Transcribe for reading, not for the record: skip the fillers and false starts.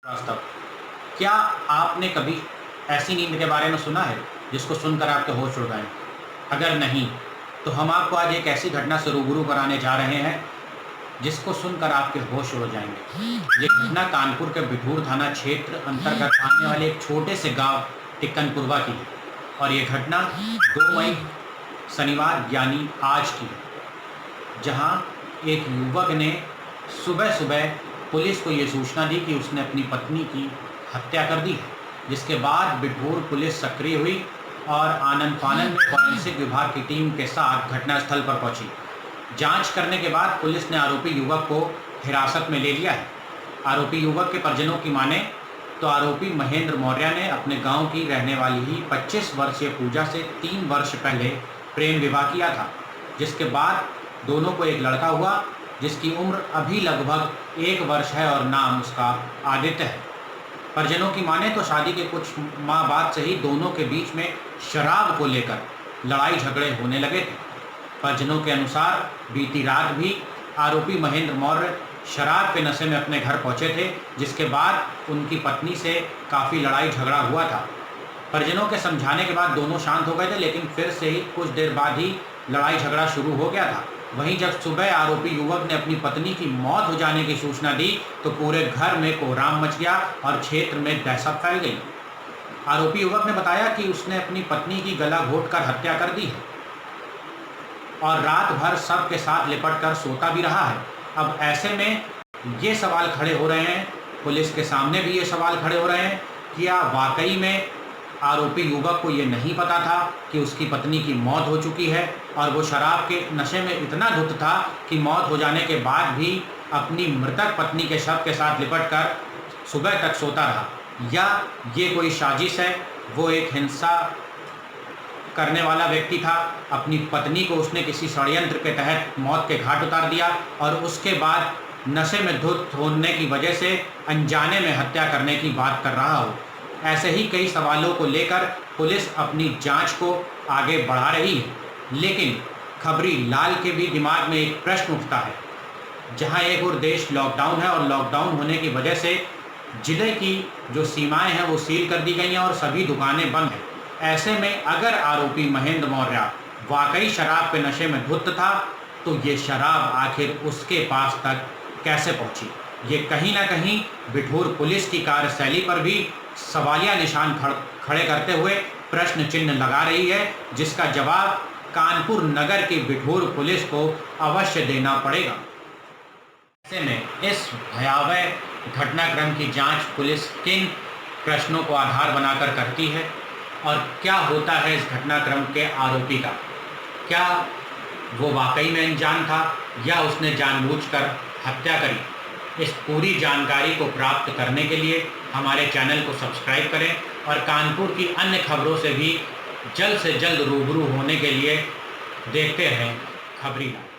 वास्तव, क्या आपने कभी ऐसी नींद के बारे में सुना है जिसको सुनकर आपके होश उड़ गए? अगर नहीं, तो हम आपको आज एक ऐसी घटना से रूबरू कराने जा रहे हैं जिसको सुनकर आपके होश उड़ जाएंगे। ये घटना कानपुर के बिठूर थाना क्षेत्र अंतर्गत आने वाले एक छोटे से गांव टिक्कनपुरवा की है और ये घटना 2 मई शनिवार यानी आज की है, जहां एक युवक ने सुबह-सुबह पुलिस को ये सूचना दी कि उसने अपनी पत्नी की हत्या कर दी है, जिसके बाद बिठूर पुलिस सक्रिय हुई और आनन-फानन में फॉरेंसिक विभाग की टीम के साथ घटनास्थल पर पहुंची। जांच करने के बाद पुलिस ने आरोपी युवक को हिरासत में ले लिया है। आरोपी युवक के परिजनों की माने तो आरोपी महेंद्र मौर्य ने अपने गांव की रहने वाली ही 25 वर्षीय पूजा से 3 वर्ष पहले प्रेम विवाह किया था, जिसके बाद दोनों को एक लड़का हुआ जिसकी उम्र अभी लगभग 1 वर्ष है और नाम उसका आदित्य है। परिजनों की माने तो शादी के कुछ माह बाद से ही दोनों के बीच में शराब को लेकर लड़ाई झगड़े होने लगे थे। परिजनों के अनुसार बीती रात भी आरोपी महेंद्र मौर्य शराब के नशे में अपने घर पहुंचे थे, जिसके बाद उनकी पत्नी से काफ़ी लड़ाई झगड़ा हुआ था। परिजनों के समझाने के बाद दोनों शांत हो गए थे, लेकिन फिर से ही कुछ देर बाद ही लड़ाई झगड़ा शुरू हो गया था। वहीं जब सुबह आरोपी युवक ने अपनी पत्नी की मौत हो जाने की सूचना दी तो पूरे घर में कोहराम मच गया और क्षेत्र में दहशत फैल गई। आरोपी युवक ने बताया कि उसने अपनी पत्नी की गला घोंटकर हत्या कर दी है और रात भर सबके साथ लिपट कर सोता भी रहा है। अब ऐसे में ये सवाल खड़े हो रहे हैं, पुलिस के सामने भी ये सवाल खड़े हो रहे हैं, क्या वाकई में आरोपी युवक को ये नहीं पता था कि उसकी पत्नी की मौत हो चुकी है और वो शराब के नशे में इतना धुत था कि मौत हो जाने के बाद भी अपनी मृतक पत्नी के शव के साथ लिपट कर सुबह तक सोता रहा, या ये कोई साजिश है? वो एक हिंसा करने वाला व्यक्ति था, अपनी पत्नी को उसने किसी षड्यंत्र के तहत मौत के घाट उतार दिया और उसके बाद नशे में धुत होने की वजह से अनजाने में हत्या करने की बात कर रहा हो। ऐसे ही कई सवालों को लेकर पुलिस अपनी जांच को आगे बढ़ा रही है, लेकिन खबरी लाल के भी दिमाग में एक प्रश्न उठता है। जहां एक और देश लॉकडाउन है और लॉकडाउन होने की वजह से जिले की जो सीमाएं हैं वो सील कर दी गई हैं और सभी दुकानें बंद हैं। ऐसे में अगर आरोपी महेंद्र मौर्य वाकई शराब के नशे में धुत था तो ये शराब आखिर उसके पास तक कैसे पहुंची? ये कहीं ना कहीं बिठूर पुलिस की कार्यशैली पर भी सवालिया निशान खड़े करते हुए प्रश्न चिन्ह लगा रही है, जिसका जवाब कानपुर नगर की बिठूर पुलिस को अवश्य देना पड़ेगा। ऐसे में इस भयावह घटनाक्रम की जांच पुलिस किन प्रश्नों को आधार बनाकर करती है और क्या होता है इस घटनाक्रम के आरोपी का? क्या वो वाकई में अनजान था या उसने जानबूझकर हत्या करी? इस पूरी जानकारी को प्राप्त करने के लिए हमारे चैनल को सब्सक्राइब करें और कानपुर की अन्य खबरों से भी जल्द रूबरू होने के लिए देखते रहें खबरी लाल।